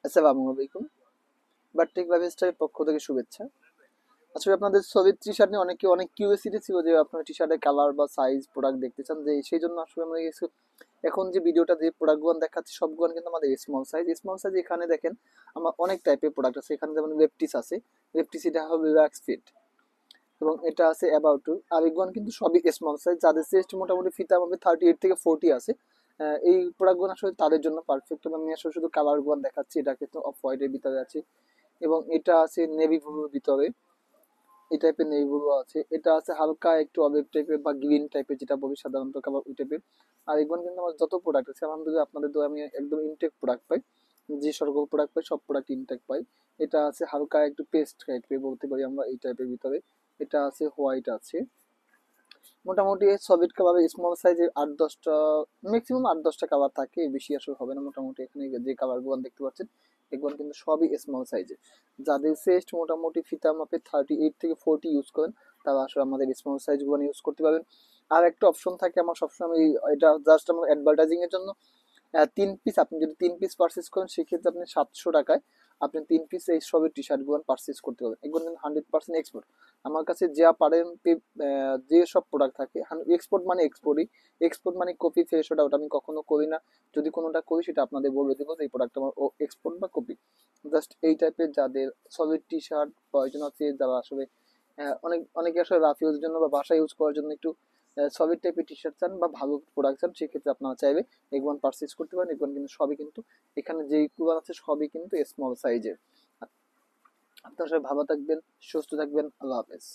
আসসালামু আলাইকুম। বাট্টিক লাইফস্টাইলের পক্ষ থেকে শুভেচ্ছা। আসলে আপনাদের ছবির টি শার্ট নিয়ে অনেকে অনেক কিউরিওসিটি ছিল যে আপনার টি শার্টের কালার বা সাইজ প্রোডাক্ট দেখতে চান, যে সেই জন্য আসলে আমরা এখন যে ভিডিওটা যে প্রোডাক্টগুলো দেখাচ্ছি সবগুলো কিন্তু আমাদের স্মল সাইজ। এখানে দেখেন আমার অনেক টাইপের প্রোডাক্ট আছে। এখানে যেমন ওয়েবটিস আছে, ওয়েবটিস এটা হবে রিল্যাক্স ফিট, এবং এটা আছে অ্যাবাউট টু। আর এগুলো কিন্তু সবই স্মল সাইজ, যাদের চেস্ট মোটামুটি ফিতা হবে 38 থেকে 40 আছে। এই প্রোডাক্টগুলো আসলে তাদের জন্য পারফেক্ট। আমি আসলে শুধু কালারগুলো দেখাচ্ছি। এটা কিন্তু অফ হোয়াইটের ভিতরে আছে, এবং এটা আছে নেভি ব্লুর ভিতরে। এই টাইপের নেভি ব্লু আছে, এটা আছে হালকা একটু অলিভ টাইপের বা গ্রিন টাইপের, যেটা বলি সাধারণত কালার ওই টাইপের। আর এগুলো কিন্তু আমার যত প্রোডাক্ট আছে আলহামদুলিল্লাহ আপনাদের তো আমি একদম ইনটেক প্রোডাক্ট পাই। যে সকল প্রোডাক্ট পাই সব প্রোডাক্ট ইনটেক পাই। এটা আছে হালকা একটু পেস্ট টাইপের বলতে পারি আমরা এই টাইপের ভিতরে। এটা আছে হোয়াইট আছে। মোটামুটি সলিড কালার স্মল সাইজের 8-10টা, ম্যাক্সিমাম 8-10টা কালার থাকে, বেশি আসলে হবে না। মোটামুটি এখানে যে কালারগুলো দেখতে পাচ্ছেন এগুলো কিন্তু সবই স্মল সাইজের। যাদের চেস্ট মোটামুটি ফিতা মাপে 38 থেকে 40 ইউজ করেন, তারা আসলে আমাদের স্মল সাইজগুলো ইউজ করতে পারবেন। আর একটা অপশন থাকে আমার সবসময়, এটা জাস্ট আমার অ্যাডভার্টাইজিং এর জন্য। 3 পিস, আপনি যদি 3 পিস পারচেস করেন সেক্ষেত্রে আপনি 700 টাকায় আপনি 3 পিস এই সবের টি শার্ট গুলো পারচেস করতে পারবেন। এগুলো কিন্তু 100% এক্সপোর্ট। আমার কাছে যা পারেন যে সব প্রোডাক্ট থাকে এক্সপোর্ট মানে এক্সপোর্টই। এক্সপোর্ট মানে কপি ফেস, ওটা আমি কখনো করি না। যদি কোনোটা করি সেটা আপনাদের বলে দেবো যে এই প্রোডাক্ট আমার এক্সপোর্ট বা কপি। জাস্ট এই টাইপের যাদের সলিড টি শার্ট প্রয়োজন আছে, যারা আসলে অনেকে আসলে রাফ ইউজের জন্য বা বাসা ইউজ করার জন্য একটু সলিড টাইপের টি শার্ট চান বা ভালো প্রোডাক্ট চান, সেক্ষেত্রে আপনারা চাইবে এগুলো পারচেস করতে পারেন। এগুলো কিন্তু সবই কিন্তু এখানে যেইগুলো আছে সবই কিন্তু স্মল সাইজের। আপনারা সবাই ভালো থাকবেন, সুস্থ থাকবেন। আল্লাহ হাফেজ।